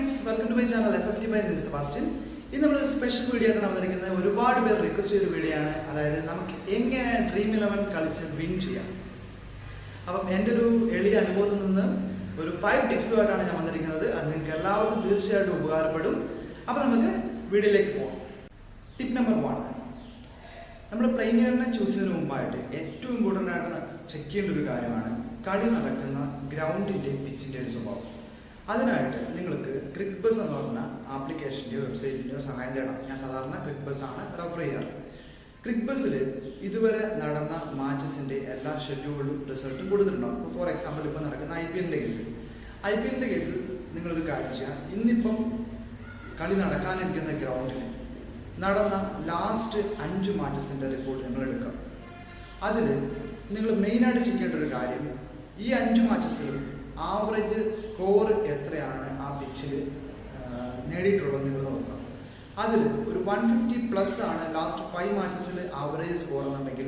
Friends, welcome to my channel FFT by Sebastian. ഇന്ന് നമ്മൾ special video ആയിട്ടാണ് വന്നിരിക്കുന്നത്. ഒരുപാട് പേർ റിക്വസ്റ്റ് ചെയ്ത വീഡിയോ ആണ്. അതായത് നമുക്ക് എങ്ങനെ ഡ്രീം 11 കളിച്ച് വിൻ ചെയ്യാം. അപ്പം എൻ്റെ ഒരു എളിയ അനുഭവത്തിൽ നിന്ന് ഒരു 5 ടിപ്സുമായിട്ടാണ് ഞാൻ വന്നിരിക്കുന്നത്. അത് നിങ്ങൾക്ക് എല്ലാവർക്കും തീർച്ചയായിട്ടും ഉപകാരപ്പെടും. അപ്പം നമുക്ക് വീഡിയോയിലേക്ക് പോകാം. ടിപ്പ് നമ്പർ 1, നമ്മൾ പ്ലെയിനറിനെ ചൂസ് ചെയ്യുന്നതിന് മുമ്പായിട്ട് ഏറ്റവും ഇമ്പോർട്ടൻ്റ് ആയിട്ട് ചെക്ക് ചെയ്യേണ്ട ഒരു കാര്യമാണ് കളി നടക്കുന്ന ഗ്രൗണ്ടിൻ്റെ പിച്ചിൻ്റെ ഒരു സ്വഭാവം. അതിനായിട്ട് നിങ്ങൾക്ക് ക്രിക്ബസ് എന്ന് പറഞ്ഞ ആപ്ലിക്കേഷൻ്റെയോ വെബ്സൈറ്റിൻ്റെയോ സഹായം തേടാം. ഞാൻ സാധാരണ ക്രിക്ബസ് ആണ് റെഫർ ചെയ്യാറ്. ക്രിക്ബസിൽ ഇതുവരെ നടന്ന മാച്ചസിൻ്റെ എല്ലാ ഷെഡ്യൂളും റിസൾട്ടും കൊടുത്തിട്ടുണ്ടാകും. ഇപ്പോൾ ഫോർ എക്സാമ്പിൾ ഇപ്പോൾ നടക്കുന്ന IPL-ൻ്റെ കേസിൽ നിങ്ങളൊരു കാര്യം ചെയ്യുക. ഇന്നിപ്പം കളി നടക്കാനിരിക്കുന്ന ഗ്രൗണ്ടിൽ നടന്ന ലാസ്റ്റ് 5 മാച്ചസിൻ്റെ റിപ്പോർട്ട് നിങ്ങൾ എടുക്കാം. അതിൽ നിങ്ങൾ മെയിനായിട്ട് ചെയ്യേണ്ട ഒരു കാര്യം, ഈ 5 മാച്ചസിലും ആവറേജ് സ്കോർ എത്രയാണ് ആ പിച്ചിൽ നേടിയിട്ടുള്ളത് നിങ്ങൾ നോക്കാം. അതിൽ ഒരു 150+ ആണ് ലാസ്റ്റ് 5 മാച്ചസിൽ ആവറേജ് സ്കോർ എന്നുണ്ടെങ്കിൽ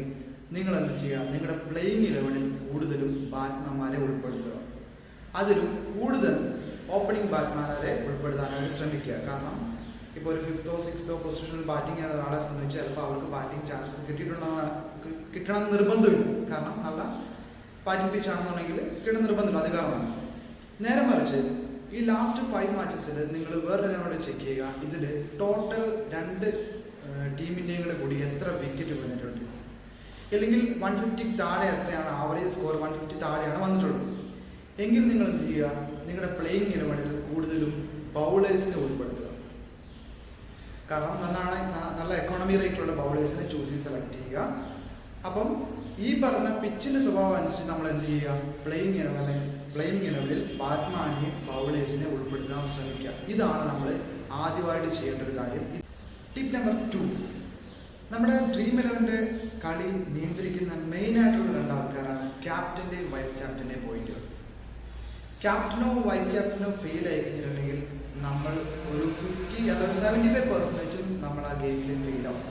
നിങ്ങൾ എന്ത് ചെയ്യുക, നിങ്ങളുടെ പ്ലേയിങ് 11-ൽ കൂടുതലും ബാറ്റ്മാൻമാരെ ഉൾപ്പെടുത്തുക. അതിലും കൂടുതൽ ഓപ്പണിംഗ് ബാറ്റ്മാൻമാരെ ഉൾപ്പെടുത്താനായിട്ട് ശ്രമിക്കുക. കാരണം ഇപ്പോൾ ഒരു 5th-ഓ 6th-ഓ പൊസിഷനിൽ ബാറ്റിംഗ് ചെയ്യുന്ന ഒരാളെ സംബന്ധിച്ച് ചിലപ്പോൾ അവർക്ക് ബാറ്റിംഗ് ചാൻസസ് കിട്ടണമെന്ന് നിർബന്ധമില്ല. കാരണം നല്ല ബാറ്റിംഗ് പിച്ച് ആണെന്നുണ്ടെങ്കിൽ കിട്ടുന്ന നിർബന്ധമില്ല, അത് കാരണമാണ്. നേരെ മറിച്ച് ഈ ലാസ്റ്റ് 5 മാച്ചസിൽ നിങ്ങൾ വേറെ കാര്യങ്ങളോട് ചെക്ക് ചെയ്യുക. ഇതിൽ ടോട്ടൽ 2 ടീമിൻ്റെയും കൂടി എത്ര വിക്കറ്റ് വീണിട്ടുണ്ട്, അല്ലെങ്കിൽ 150 താഴെ എത്രയാണ് ആവറേജ് സ്കോർ, 150 താഴെയാണ് വന്നിട്ടുള്ളത് എങ്കിൽ നിങ്ങൾ എന്ത് ചെയ്യുക, നിങ്ങളുടെ പ്ലേയിങ് 11-ൽ കൂടുതലും ബൗളേഴ്സിനെ ഉൾപ്പെടുത്തുക. കാരണം നല്ല എക്കോണമി റേറ്റുള്ള ബൗളേഴ്സിനെ ചൂസ് ചെയ്ത് സെലക്ട് ചെയ്യുക. അപ്പം ഈ പറഞ്ഞ പിച്ചിൻ്റെ സ്വഭാവം അനുസരിച്ച് നമ്മൾ എന്ത് ചെയ്യുക, പ്ലേയിങ് 11-ൽ ബാറ്റ്മാനെയും ബൗളേഴ്സിനെ ഉൾപ്പെടുത്താൻ ശ്രമിക്കുക. ഇതാണ് നമ്മൾ ആദ്യമായിട്ട് ചെയ്യേണ്ട ഒരു കാര്യം. ടിപ്പ് നമ്പർ 2, നമ്മുടെ ഡ്രീം 11-ൻ്റെ കളി നിയന്ത്രിക്കുന്ന മെയിനായിട്ടുള്ള 2 ആൾക്കാരാണ് ക്യാപ്റ്റൻ്റെയും വൈസ് ക്യാപ്റ്റൻ്റെയും പോയിന്റുകൾ. ക്യാപ്റ്റനോ വൈസ് ക്യാപ്റ്റനോ ഫെയിൽ ആയി കഴിഞ്ഞിട്ടുണ്ടെങ്കിൽ നമ്മൾ ഒരു 50 അല്ലെങ്കിൽ 75% നമ്മൾ ആ ഗെയിമിൽ ഫെയിൽ ആവും.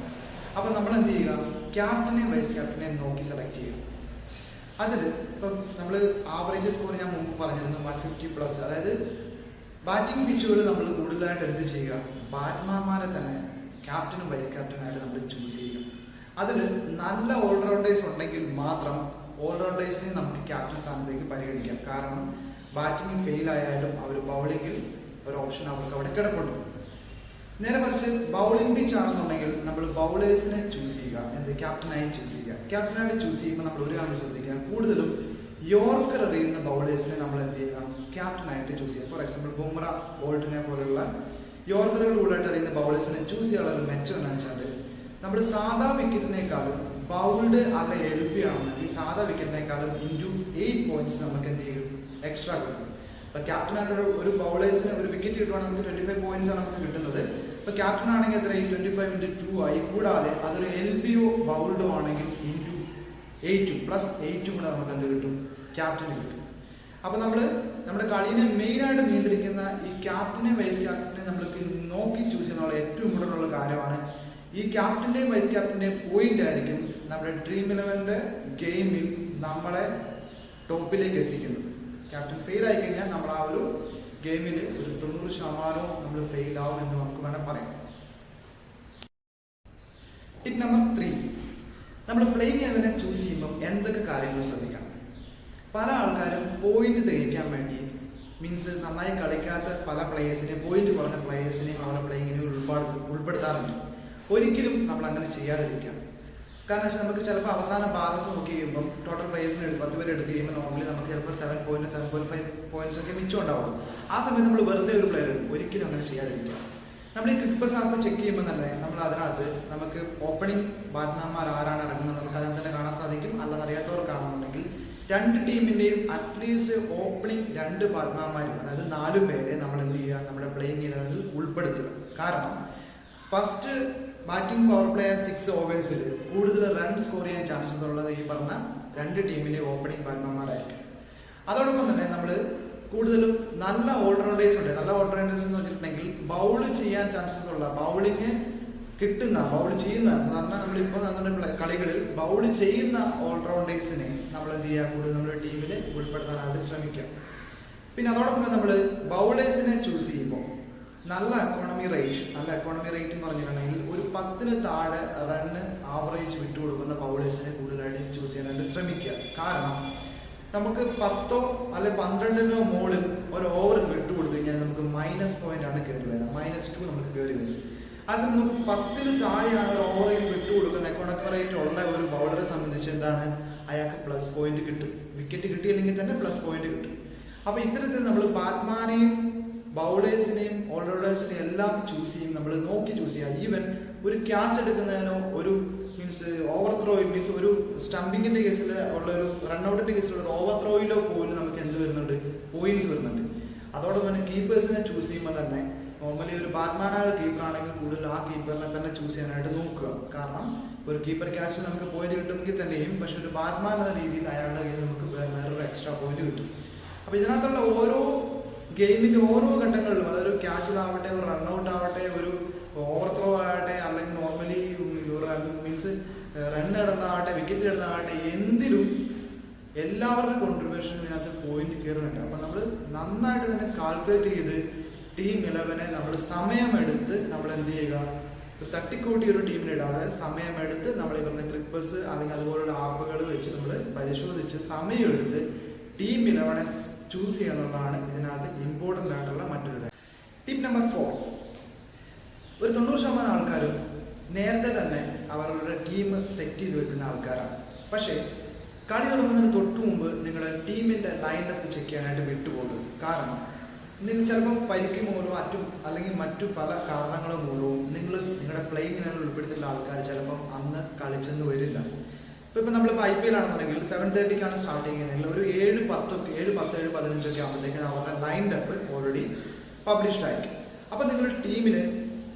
അപ്പം നമ്മൾ എന്ത് ചെയ്യുക, ക്യാപ്റ്റനെയും വൈസ് ക്യാപ്റ്റനെയും നോക്കി സെലക്ട് ചെയ്യുക. അതിൽ ഇപ്പം നമ്മൾ ആവറേജ് സ്കോർ ഞാൻ മുമ്പ് പറഞ്ഞിരുന്നു 150+. അതായത് ബാറ്റിംഗ് പിച്ചുകൾ നമ്മൾ കൂടുതലായിട്ട് എന്ത് ചെയ്യുക, ബാറ്റ്മാൻമാരെ തന്നെ ക്യാപ്റ്റനും വൈസ് ക്യാപ്റ്റനായിട്ട് നമ്മൾ ചൂസ് ചെയ്യുക. അതിൽ നല്ല ഓൾറൗണ്ടേഴ്സ് ഉണ്ടെങ്കിൽ മാത്രം ഓൾറൗണ്ടേഴ്സിനെ നമുക്ക് ക്യാപ്റ്റൻ സ്ഥാനത്തേക്ക് പരിഗണിക്കാം. കാരണം ബാറ്റിംഗ് ഫെയിൽ ആയാലും അവർ ബൗളിങ്ങിൽ ഒരു ഓപ്ഷൻ അവർക്ക് അവിടെ കിടപ്പുണ്ട്. നേരെ മറിച്ച് ബൗളിംഗ് പിച്ച് ആണെന്നുണ്ടെങ്കിൽ നമ്മൾ ബൗളേഴ്സിനെ ചൂസ് ചെയ്യുക, ക്യാപ്റ്റനായി ചൂസ് ചെയ്യുക. ക്യാപ്റ്റനായിട്ട് ചൂസ് ചെയ്യുമ്പോൾ നമ്മൾ ഒരു കാര്യം ശ്രദ്ധിക്കുക, കൂടുതലും യോർക്കർ എറിയുന്ന ബൗളേഴ്സിനെ നമ്മൾ എന്ത് ചെയ്യുക, ക്യാപ്റ്റനായിട്ട് ചൂസ് ചെയ്യുക. ഫോർ എക്സാമ്പിൾ ബുംറ, ബോൾട്ടിനെ പോലുള്ള യോർക്കറുകൾ കൂടുതലായിട്ട് എറിയുന്ന ബൗളേഴ്സിനെ ചൂസ് ചെയ്യാനുള്ള ഒരു മെച്ചം എന്ന് വെച്ചാൽ നമ്മൾ സാധാ വിക്കറ്റിനേക്കാളും ബൗൾഡ് അവരുടെ LB ആണെന്നുണ്ടെങ്കിൽ സാധാ വിക്കറ്റിനേക്കാളും ×8 പോയിന്റ്സ് നമുക്ക് എന്ത് ചെയ്യും, എക്സ്ട്രാ കിട്ടും. അപ്പോൾ ക്യാപ്റ്റനായിട്ട് ഒരു ബൗളേഴ്സിന് ഒരു വിക്കറ്റ് കിട്ടുവാണെങ്കിൽ നമുക്ക് 25 പോയിന്റ്സ് ആണ് നമുക്ക് കിട്ടുന്നത്. ഇപ്പോൾ ക്യാപ്റ്റൻ ആണെങ്കിൽ എത്ര 25 × 2 ആയി. കൂടാതെ അതൊരു LBO ബൗൾഡോ ആണെങ്കിൽ ×8 കൂടെ നമുക്ക് എന്ത് കിട്ടും, ക്യാപ്റ്റന് കിട്ടും. അപ്പോൾ നമ്മുടെ കളിനെ മെയിനായിട്ട് നിയന്ത്രിക്കുന്ന ഈ ക്യാപ്റ്റനെയും വൈസ് ക്യാപ്റ്റനെയും നമ്മൾക്ക് നോക്കി ചൂസ് ചെയ്യുന്നുള്ള ഏറ്റവും ഇമ്പോർട്ടൻ്റ് ഉള്ള കാര്യമാണ്. ഈ ക്യാപ്റ്റൻ്റെയും വൈസ് ക്യാപ്റ്റൻ്റെയും പോയിന്റ് ആയിരിക്കും നമ്മുടെ ഡ്രീം 11-ൻ്റെ ഗെയിമിൽ നമ്മളെ ടോപ്പിലേക്ക് എത്തിക്കുന്നത്. ക്യാപ്റ്റൻ ഫെയിൽ ആയി കഴിഞ്ഞാൽ നമ്മൾ ആ ഒരു ഗെയിമിൽ ഒരു 90% നമ്മൾ ഫെയിൽ ആവും എന്ന് നമുക്ക് വേണം പറയാം. ടിപ്പ് നമ്പർ 3, നമ്മൾ പ്ലേയിങ് 11-നെ ചൂസ് ചെയ്യുമ്പോൾ എന്തൊക്കെ കാര്യങ്ങൾ ശ്രദ്ധിക്കണം. പല ആൾക്കാരും പോയിന്റ് തികയ്ക്കാൻ വേണ്ടി മീൻസ് നന്നായി കളിക്കാത്ത പല പ്ലേയേഴ്സിനെയും, പോയിന്റ് കുറഞ്ഞ പ്ലേയേഴ്സിനെയും അവരുടെ പ്ലേയിങ്ങിനെ ഉൾപ്പെടുത്താറുണ്ട്. ഒരിക്കലും നമ്മൾ അങ്ങനെ ചെയ്യാതിരിക്കാം. കാരണം വെച്ചാൽ നമുക്ക് ചിലപ്പോൾ അവസാന ബാലൻസ് നോക്കി കഴിയുമ്പം ടോട്ടൽ പ്ലേയേഴ്സിനെ 10 പേര് എടുത്ത് കഴിയുമ്പോൾ നോർമലി നമുക്ക് ചിലപ്പോൾ 7.5 പോയിന്റ്സ് ഒക്കെ മിച്ചം ഉണ്ടാവുള്ളൂ. ആ സമയത്ത് നമ്മൾ വെറുതെ ഒരു പ്ലെയർ എടുക്കും. ഒരിക്കലും അങ്ങനെ ചെയ്യാതിരിക്കുക. നമ്മൾ ഈ ക്രിക്ബസ് ആപ്പ് ചെക്ക് ചെയ്യുമ്പോൾ തന്നെ നമ്മൾ അതിനകത്ത് നമുക്ക് ഓപ്പണിംഗ് ബാറ്റ്മാൻമാർ ആരാണ് ഇറങ്ങുന്നത് നമുക്ക് അതിന് തന്നെ കാണാൻ സാധിക്കും. അല്ലാതറിയാത്തവർക്കാണെന്നുണ്ടെങ്കിൽ 2 ടീമിൻ്റെയും അറ്റ്ലീസ്റ്റ് ഓപ്പണിംഗ് 2 ബാറ്റ്മാൻമാരും, അതായത് 4 പേരെ നമ്മൾ എന്ത് ചെയ്യുക, നമ്മുടെ പ്ലേയിങ് 11-ൽ ഉൾപ്പെടുത്തുക. കാരണം ഫസ്റ്റ് ബാറ്റിംഗ് പവർ പ്ലേ 6 ഓവേഴ്സിൽ കൂടുതൽ റൺ സ്കോർ ചെയ്യാൻ ചാൻസസ് ഉള്ളത് ഈ പറഞ്ഞ 2 ടീമിലെ ഓപ്പണിംഗ് ബാറ്റ്മാൻമാരായിരിക്കും. അതോടൊപ്പം തന്നെ നമ്മൾ കൂടുതലും നല്ല ഓൾറൗണ്ടേഴ്സ് ഉണ്ട്. നല്ല ഓൾറൗണ്ടേഴ്സ് എന്ന് വെച്ചിട്ടുണ്ടെങ്കിൽ ബൗൾ ചെയ്യാൻ ചാൻസസ് ഉള്ള, ബൗൾ ചെയ്യുന്ന സാധാരണ നമ്മളിപ്പോൾ നടന്ന കളികളിൽ ബൗൾ ചെയ്യുന്ന ഓൾറൗണ്ടേഴ്സിനെ നമ്മൾ എന്ത് ചെയ്യുക, കൂടുതൽ നമ്മുടെ ടീമിൽ ഉൾപ്പെടുത്താനായിട്ട് ശ്രമിക്കുക. പിന്നെ അതോടൊപ്പം തന്നെ നമ്മൾ ബൗളേഴ്സിനെ ചൂസ് ചെയ്യുമ്പോൾ നല്ല എക്കോണമി റേറ്റ് എന്ന് പറഞ്ഞിട്ടുണ്ടെങ്കിൽ ഒരു 10 താഴെ റണ്ണ് ആവറേജ് വിട്ടുകൊടുക്കുന്ന ബൗളേഴ്സിനെ കൂടുതലായിട്ട് ചൂസ് ചെയ്യാനായിട്ട് ശ്രമിക്കുക. കാരണം നമുക്ക് 10 അല്ലെ 12 മുകളിൽ ഒരു ഓവറിൽ വിട്ടുകൊടുത്തു കഴിഞ്ഞാൽ നമുക്ക് -0 ആണ് കയറി വരുന്നത്, -2 നമുക്ക് കയറി വരും. ആ സമയം നമുക്ക് 10 താഴെയാണ് ഒരു ഓവറിൽ വിട്ടുകൊടുക്കുന്ന എക്കോണമി റേറ്റ് ഉള്ള ഒരു ബൗളറെ സംബന്ധിച്ച് എന്താണ്, അയാൾക്ക് പ്ലസ് പോയിന്റ് കിട്ടും. വിക്കറ്റ് കിട്ടിയില്ലെങ്കിൽ തന്നെ പ്ലസ് പോയിന്റ് കിട്ടും. അപ്പൊ ഇത്തരത്തിൽ നമ്മൾ ബാറ്റ്മാനെയും ബൗളേഴ്സിനെയും ഓൾറൗണ്ടേഴ്സിനെയും എല്ലാം ചൂസ് ചെയ്യും, നമ്മൾ നോക്കി ചൂസ് ചെയ്യുക. ഈവൻ ഒരു ക്യാച്ച് എടുക്കുന്നതിനോ ഒരു മീൻസ് ഓവർ ത്രോ മീൻസ് ഒരു സ്റ്റംപിങ്ങിന്റെ കേസിൽ ഉള്ള ഒരു റൺഔട്ടിന്റെ കേസിലുള്ള ഒരു ഓവർ ത്രോയിലോ പോലും നമുക്ക് എന്ത് വരുന്നുണ്ട്, പോയിന്റ്സ് വരുന്നുണ്ട്. അതോടൊപ്പം തന്നെ കീപ്പേഴ്സിനെ ചൂസ് ചെയ്യുമ്പോൾ തന്നെ നോർമലി ഒരു ബാറ്റ്മാനായ കീപ്പർ ആണെങ്കിൽ കൂടുതൽ ആ കീപ്പറിനെ തന്നെ ചൂസ് ചെയ്യാനായിട്ട് നോക്കുക. കാരണം ഒരു കീപ്പർ ക്യാച്ച് നമുക്ക് പോയിന്റ് കിട്ടുമെങ്കിൽ തന്നെയും പക്ഷെ ഒരു ബാറ്റ്മാൻ എന്ന രീതിയിൽ അയാളുടെ കയ്യിൽ നമുക്ക് വേറൊരു എക്സ്ട്രാ പോയിന്റ് കിട്ടും. അപ്പൊ ഇതിനകത്തുള്ള ഓരോ ഗെയിമിന്റെ ഓരോ ഘട്ടങ്ങളിലും അതൊരു ക്യാച്ചിലാവട്ടെ, ഒരു റൺഔട്ട് ആവട്ടെ, ഒരു ഓവർ ത്രോ ആവട്ടെ, അല്ലെങ്കിൽ നോർമലി മീൻസ് റൺ ഇടുന്നതാവട്ടെ, വിക്കറ്റ് ഇടുന്നതാവട്ടെ, എന്തിലും എല്ലാവരുടെയും കോൺട്രിബ്യൂഷൻ ഇതിനകത്ത് പോയിന്റ് കയറുന്നുണ്ട്. അപ്പൊ നമ്മൾ നന്നായിട്ട് തന്നെ കാൽക്കുലേറ്റ് ചെയ്ത് ടീം 11 നമ്മൾ സമയമെടുത്ത് നമ്മൾ എന്ത് ചെയ്യുക, ഒരു തട്ടിക്കൂട്ടി ഒരു ടീമിലിടാതെ സമയമെടുത്ത് നമ്മൾ ഇവരുടെ ക്രിപ്പേഴ്സ് അല്ലെങ്കിൽ അതുപോലുള്ള ആപ്പുകൾ വെച്ച് നമ്മൾ പരിശോധിച്ച് സമയമെടുത്ത് ടീം 11 ചൂസ് ചെയ്യുക എന്നുള്ളതാണ് ഇതിനകത്ത് ഇമ്പോർട്ടൻ്റ് ആയിട്ടുള്ള മറ്റൊരു കാര്യം. ടിപ്പ് നമ്പർ 4, ഒരു 90% ആൾക്കാരും നേരത്തെ തന്നെ അവരുടെ ടീം സെറ്റ് ചെയ്ത് വെക്കുന്ന ആൾക്കാരാണ്. പക്ഷേ കളി തുടങ്ങുന്നതിന് തൊട്ട് മുമ്പ് നിങ്ങളുടെ ടീമിന്റെ ലൈനപ്പ് ചെക്ക് ചെയ്യാനായിട്ട് വിട്ടുപോകും. കാരണം നിങ്ങൾ ചിലപ്പോൾ പരിക്ക് മൂലമോ അല്ലെങ്കിൽ മറ്റു പല കാരണങ്ങളോ മൂലവും നിങ്ങളുടെ പ്ലേയിങ്ങിനെ ഉൾപ്പെടുത്തിയുള്ള ആൾക്കാർ ചിലപ്പം അന്ന് കളിച്ചെന്ന് വരില്ല. ഇപ്പം നമ്മളിപ്പോൾ IPL ആണെന്നുണ്ടെങ്കിൽ 7:30 സ്റ്റാർട്ട് ചെയ്യുന്നതെങ്കിൽ ഒരു 7:10, 7:15 ആകുമ്പോഴത്തേക്കും അവരുടെ ലൈനപ്പ് ഓൾറെഡി പബ്ലിഷ്ഡ് ആയിരിക്കും. അപ്പം നിങ്ങളുടെ ടീമിന്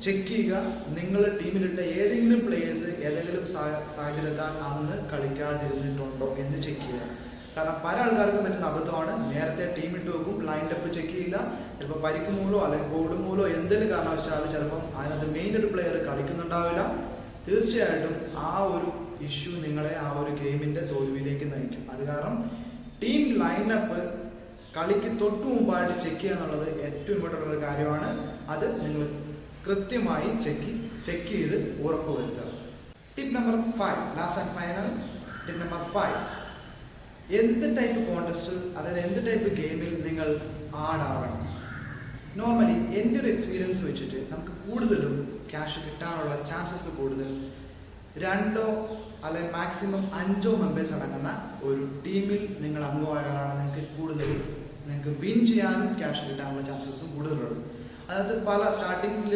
ചെക്ക് ചെയ്യുക, നിങ്ങളുടെ ടീമിലിട്ട ഏതെങ്കിലും പ്ലേയേഴ്സ് ഏതെങ്കിലും സാഹചര്യത്താൽ അന്ന് കളിക്കാതിരുന്നിട്ടുണ്ടോ എന്ന് ചെക്ക് ചെയ്യുക. കാരണം പല ആൾക്കാർക്കും പറ്റുന്ന അബദ്ധമാണ്, നേരത്തെ ടീം ഇട്ട് വെക്കും, ലൈനപ്പ് ചെക്ക് ചെയ്യില്ല, ചിലപ്പോൾ പരിക്ക് മൂലോ അല്ലെങ്കിൽ കോഡ് മൂലോ എന്തെങ്കിലും കാരണവശാലും ചിലപ്പം അതിനകത്ത് മെയിൻ ഒരു പ്ലെയർ കളിക്കുന്നുണ്ടാവില്ല. തീർച്ചയായിട്ടും ആ ഒരു ഇഷ്യൂ നിങ്ങളെ ആ ഒരു ഗെയിമിന്റെ തോൽവിയിലേക്ക് നയിക്കും. അത് കാരണം ടീം ലൈനപ്പ് കളിക്ക് തൊട്ടു മുമ്പായിട്ട് ചെക്ക് ചെയ്യുക എന്നുള്ളത് ഏറ്റവും ഇമ്പോർട്ടൻ്റ് ഒരു കാര്യമാണ്. അത് നിങ്ങൾ കൃത്യമായി ചെക്ക് ചെയ്ത് ഉറപ്പുവരുത്തുക. Tip number 5, last and final tip number 5, എന്ത് ടൈപ്പ് കോൺടെസ്റ്റിൽ അതായത് എന്ത് ടൈപ്പ് ഗെയിമിൽ നിങ്ങൾ ആടാകണം. നോർമലി എൻ്റെ ഒരു എക്സ്പീരിയൻസ് വെച്ചിട്ട് നമുക്ക് കൂടുതലും ക്യാഷ് കിട്ടാനുള്ള ചാൻസസ് കൂടുതൽ 2 അല്ലെങ്കിൽ മാക്സിമം 5 മെമ്പേഴ്സ് അടങ്ങുന്ന ഒരു ടീമിൽ നിങ്ങൾ അംഗമാകാനാണ് നിങ്ങൾക്ക് വിൻ ചെയ്യാനും ക്യാഷ് കിട്ടാനുള്ള ചാൻസസും കൂടുതലുള്ളത്. അതായത് പല സ്റ്റാർട്ടിങ്ങിൽ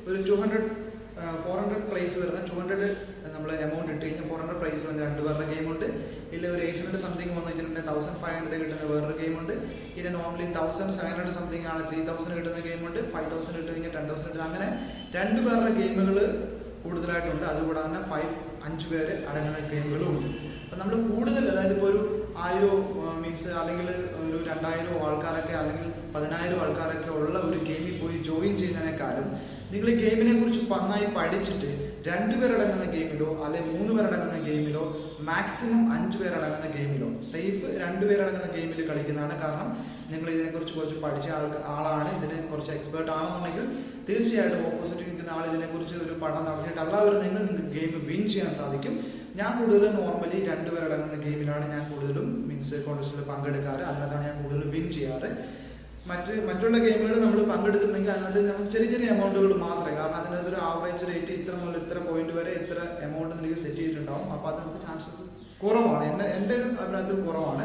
ഒരു 400 പ്രൈസ് വരുന്ന 200 നമ്മൾ എമൗണ്ട് ഇട്ട് കഴിഞ്ഞാൽ 400 പ്രൈസ് വരുന്ന 2 പേരുടെ ഗെയിമുണ്ട്. ഇല്ല ഒരു 800 സംതിങ് വന്നു കഴിഞ്ഞിട്ടുണ്ടെങ്കിൽ 1500 കിട്ടുന്ന വേറൊരു ഗെയിമുണ്ട്. ഇനി നോർമലി 1700 സംതിങ് ആണ് 3000 കിട്ടുന്ന ഗെയിമുണ്ട്. 5000 ഇട്ട് കഴിഞ്ഞാൽ 2000 കിട്ടുന്ന, അങ്ങനെ 2 പേരുടെ ഗെയിമുകൾ കൂടുതലായിട്ടുണ്ട്. അതുകൂടാതെ തന്നെ 5 പേര് അടങ്ങുന്ന ഗെയിമുകളും ഉണ്ട്. അപ്പം നമ്മൾ കൂടുതൽ അതായത് ഇപ്പോൾ ഒരു 1000 മീൻസ് അല്ലെങ്കിൽ ഒരു 2000 ആൾക്കാരൊക്കെ അല്ലെങ്കിൽ 10000 ആൾക്കാരൊക്കെ ഉള്ള ഒരു ഗെയിമിൽ പോയി ജോയിൻ ചെയ്യുന്നതിനേക്കാളും നിങ്ങൾ ഗെയിമിനെ കുറിച്ച് നന്നായി പഠിച്ചിട്ട് 2 പേരടങ്ങുന്ന ഗെയിമിലോ അല്ലെങ്കിൽ 3 പേരടങ്ങുന്ന ഗെയിമിലോ മാക്സിമം 5 പേരടങ്ങുന്ന ഗെയിമിലോ സേഫ് 2 പേരടങ്ങുന്ന ഗെയിമിൽ കളിക്കുന്നതാണ്. കാരണം നിങ്ങൾ ഇതിനെക്കുറിച്ച് കുറച്ച് പഠിച്ച ആളാണ്, ഇതിനെ കുറച്ച് എക്സ്പേർട്ട് ആണെന്നുണ്ടെങ്കിൽ തീർച്ചയായിട്ടും ഓപ്പോസിറ്റ് നിൽക്കുന്ന ആൾ ഇതിനെക്കുറിച്ച് ഒരു പഠനം നടത്തിയിട്ടല്ല നിങ്ങൾക്ക് ഗെയിം വിൻ ചെയ്യാൻ സാധിക്കും. ഞാൻ കൂടുതലും നോർമലി 2 പേരടങ്ങുന്ന ഗെയിമിലാണ് ഞാൻ കൂടുതലും മീൻസ് കോൺടെസ്റ്റിൽ പങ്കെടുക്കാറ്. അതിനകത്താണ് ഞാൻ കൂടുതലും വിൻ ചെയ്യാറ്. മറ്റുള്ള ഗെയിമുകൾ നമ്മൾ പങ്കെടുത്തിട്ടുണ്ടെങ്കിൽ അതിനകത്ത് നമുക്ക് ചെറിയ എമൗണ്ടുകൾ മാത്രമേ, കാരണം അതിനകത്ത് ഒരു ആവറേജ് റേറ്റ് ഇത്ര മുതൽ ഇത്ര പോയിന്റ് വരെ ഇത്ര എമൗണ്ട് എനിക്ക് സെറ്റ് ചെയ്തിട്ടുണ്ടാവും. അപ്പോൾ അത് നമുക്ക് ചാൻസസ് കുറവാണ്, എൻ്റെ ഒരു അഭിപ്രായത്തിൽ കുറവാണ്.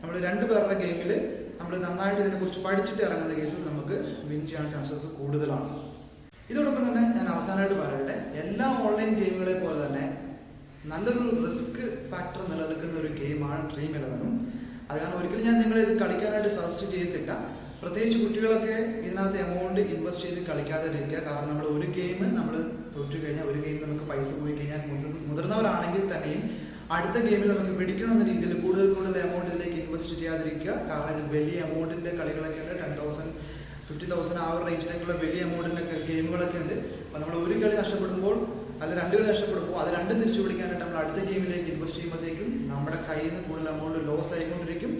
നമ്മൾ 2 പേരുടെ ഗെയിമിൽ നമ്മൾ നന്നായിട്ട് ഇതിനെക്കുറിച്ച് പഠിച്ചിട്ട് ഇറങ്ങുന്ന കേസിൽ നമുക്ക് വിൻ ചെയ്യാൻ ചാൻസസ് കൂടുതലാണ്. ഇതോടൊപ്പം തന്നെ ഞാൻ അവസാനമായിട്ട് പറയട്ടെ, എല്ലാ ഓൺലൈൻ ഗെയിമുകളെ പോലെ തന്നെ നല്ലൊരു റിസ്ക് ഫാക്ടർ നിലനിൽക്കുന്ന ഒരു ഗെയിമാണ് ഡ്രീം 11. അത് കാരണം ഒരിക്കലും ഞാൻ നിങ്ങളെ ഇത് കളിക്കാനായിട്ട് സജസ്റ്റ് ചെയ്തിട്ടില്ല. പ്രത്യേകിച്ച് കുട്ടികളൊക്കെ ഇതിനകത്ത് എമൗണ്ട് ഇൻവെസ്റ്റ് ചെയ്ത് കളിക്കാതെ ഇരിക്കുക. കാരണം നമ്മൾ ഒരു ഗെയിം നമ്മൾ തോറ്റു കഴിഞ്ഞാൽ, ഒരു ഗെയിം നമുക്ക് പൈസ പോയി കഴിഞ്ഞാൽ മുതിർന്നവരാണെങ്കിൽ തന്നെയും അടുത്ത ഗെയിമിൽ നമുക്ക് പിടിക്കണമെന്ന രീതിയിൽ കൂടുതൽ എമൗണ്ട് ഇതിലേക്ക് ഇൻവെസ്റ്റ് ചെയ്യാതിരിക്കുക. കാരണം ഇത് വലിയ എമൗണ്ടിൻ്റെ കളികളൊക്കെ ഉണ്ട്, 10,000 50,000 ആ ഒരു റേഞ്ചിലേക്കുള്ള വലിയ എമൗണ്ടിൻ്റെ ഗെയിമുകളൊക്കെ ഉണ്ട്. അപ്പോൾ നമ്മൾ ഒരു കളി നഷ്ടപ്പെടുമ്പോൾ അല്ല 2 കളി നഷ്ടപ്പെടുമ്പോൾ അത് 2 തിരിച്ചു പിടിക്കാനായിട്ട് നമ്മൾ അടുത്ത ഗെയിമിലേക്ക് ഇൻവെസ്റ്റ് ചെയ്യുമ്പോഴത്തേക്കും നമ്മുടെ കയ്യിൽ നിന്ന് കൂടുതൽ എമൗണ്ട് ലോസ് ആയിക്കൊണ്ടിരിക്കും.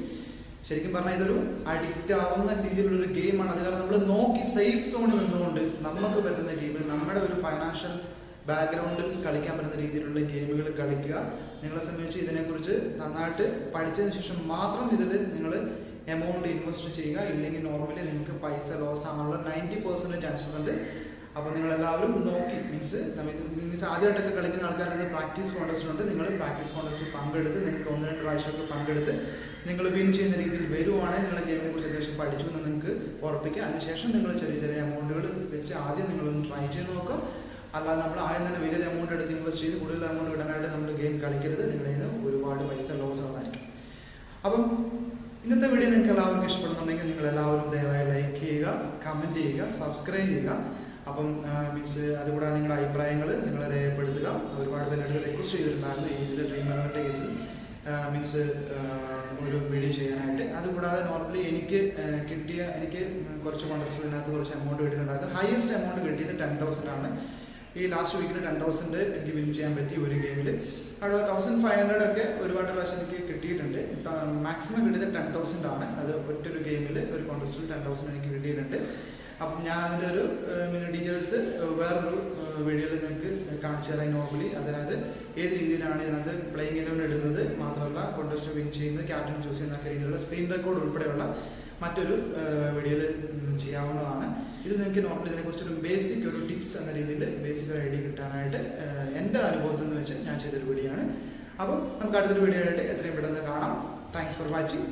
ശരിക്കും പറഞ്ഞാൽ ഇതൊരു അഡിക്റ്റ് ആവുന്ന രീതിയിലുള്ളൊരു ഗെയിമാണ്. അത് കാരണം നമ്മൾ നോക്കി സേഫ് സോണിൽ നിന്നുകൊണ്ട് നമുക്ക് പറ്റുന്ന ഗെയിമിൽ നമ്മുടെ ഒരു ഫൈനാൻഷ്യൽ ബാക്ക്ഗ്രൗണ്ടിൽ കളിക്കാൻ പറ്റുന്ന രീതിയിലുള്ള ഗെയിമുകൾ കളിക്കുക. നിങ്ങളെ സംബന്ധിച്ച് ഇതിനെക്കുറിച്ച് നന്നായിട്ട് പഠിച്ചതിന് ശേഷം മാത്രം ഇതിൽ നിങ്ങൾ എമൗണ്ട് ഇൻവെസ്റ്റ് ചെയ്യുക. ഇല്ലെങ്കിൽ നോർമലി നിങ്ങൾക്ക് പൈസ ലോസ് ആകാനുള്ള 90% ചാൻസസ് ഉണ്ട്. അപ്പോൾ നിങ്ങളെല്ലാവരും നോക്കി മീൻസ് ആദ്യമായിട്ടൊക്കെ കളിക്കുന്ന ആൾക്കാരുടെ പ്രാക്ടീസ് കോൺടെസ്റ്റ് ഉണ്ട്. നിങ്ങൾ പ്രാക്ടീസ് കോൺടെസ്റ്റിൽ പങ്കെടുത്ത് നിങ്ങൾക്ക് 1-2 പ്രാവശ്യമൊക്കെ പങ്കെടുത്ത് നിങ്ങൾ വിൻ ചെയ്യുന്ന രീതിയിൽ വരുവാണെങ്കിൽ നിങ്ങളുടെ ഗെയിമിനെ കുറിച്ച് അത്യാവശ്യം പഠിച്ചു എന്ന് നിങ്ങൾക്ക് ഉറപ്പിക്കുക. അതിനുശേഷം നിങ്ങൾ ചെറിയ ചെറിയ എമൗണ്ടുകൾ വെച്ച് ആദ്യം നിങ്ങളൊന്ന് ട്രൈ ചെയ്ത് നോക്കുക. അല്ലാതെ നമ്മൾ ആദ്യം തന്നെ വലിയൊരു എമൗണ്ട് എടുത്ത് ഇൻവെസ്റ്റ് ചെയ്ത് കൂടുതൽ എമൗണ്ട് ഇടാനായിട്ട് നമ്മൾ ഗെയിം കളിക്കരുത്. നിങ്ങളുടെ കയ്യിൽ നിന്ന് ഒരുപാട് പൈസ ലോസ് ആവുന്നതായിരിക്കും. അപ്പം ഇന്നത്തെ വീഡിയോ നിങ്ങൾക്ക് എല്ലാവർക്കും ഇഷ്ടപ്പെടുന്നുണ്ടെങ്കിൽ നിങ്ങൾ എല്ലാവരും ദയവായി ലൈക്ക് ചെയ്യുക, കമൻറ്റ് ചെയ്യുക, സബ്സ്ക്രൈബ് ചെയ്യുക. അപ്പം മീൻസ് അതുകൂടാതെ നിങ്ങളുടെ അഭിപ്രായങ്ങൾ നിങ്ങൾ രേഖപ്പെടുത്തുക. ഒരുപാട് പേരെടുത്ത് റിക്വസ്റ്റ് ചെയ്തിട്ടുണ്ടായിരുന്നു ഇതിൽ ഡ്രീം ഇലവൻ്റെ കേസിൽ മീൻസ് ഒരു വീഡിയോ ചെയ്യാനായിട്ട്. അതുകൂടാതെ നോർമലി എനിക്ക് കുറച്ച് കോൺടെസ്റ്റിനകത്ത് കുറച്ച് എമൗണ്ട് കിട്ടിയിട്ടുണ്ടായിരുന്നു. ഹയസ്റ്റ് എമൗണ്ട് കിട്ടിയത് 10,000 ആണ്. ഈ ലാസ്റ്റ് വീക്കിൽ 10,000 എനിക്ക് വിൻ ചെയ്യാൻ പറ്റി ഒരു ഗെയിമിൽ. അവിടെ 1,500 ഒക്കെ ഒരുപാട് പ്രാവശ്യം എനിക്ക് കിട്ടിയിട്ടുണ്ട്. മാക്സിമം കിട്ടിയത് 10,000 ആണ്. അത് ഒറ്റൊരു ഗെയിമിൽ ഒരു കോൺടെസ്റ്റിൽ 10,000 എനിക്ക് കിട്ടിയിട്ടുണ്ട്. അപ്പം ഞാൻ അതിൻ്റെ ഒരു ഡീറ്റെയിൽസ് വേറൊരു വീഡിയോയിൽ നിങ്ങൾക്ക് കാണിച്ചു തരാം. നോർമലി അതായത് ഏത് രീതിയിലാണ് ഇതിനകത്ത് പ്ലേയിങ് 11 ഇടുന്നത്, മാത്രമല്ല കോൺടെസ്റ്റ് വിൻ ചെയ്യുന്നത്, ക്യാപ്റ്റൻ ചൂസ് ചെയ്യുന്ന രീതിയിലുള്ള സ്ക്രീൻ റെക്കോർഡ് ഉൾപ്പെടെയുള്ള മറ്റൊരു വീഡിയോയിൽ ചെയ്യാവുന്നതാണ്. ഇത് നിങ്ങൾക്ക് നോർമലി ഇതിനെക്കുറിച്ചൊരു ബേസിക് ഒരു ടിപ്സ് എന്ന രീതിയിൽ ബേസിക് ഒരു ഐഡിയ കിട്ടാനായിട്ട് എൻ്റെ അനുഭവത്തിൽ നിന്ന് വെച്ച് ഞാൻ ചെയ്തൊരു വീഡിയോ ആണ്. അപ്പം നമുക്ക് അടുത്തൊരു വീഡിയോ ആയിട്ട് എത്രയും പെട്ടെന്ന് കാണാം. Thanks for watching.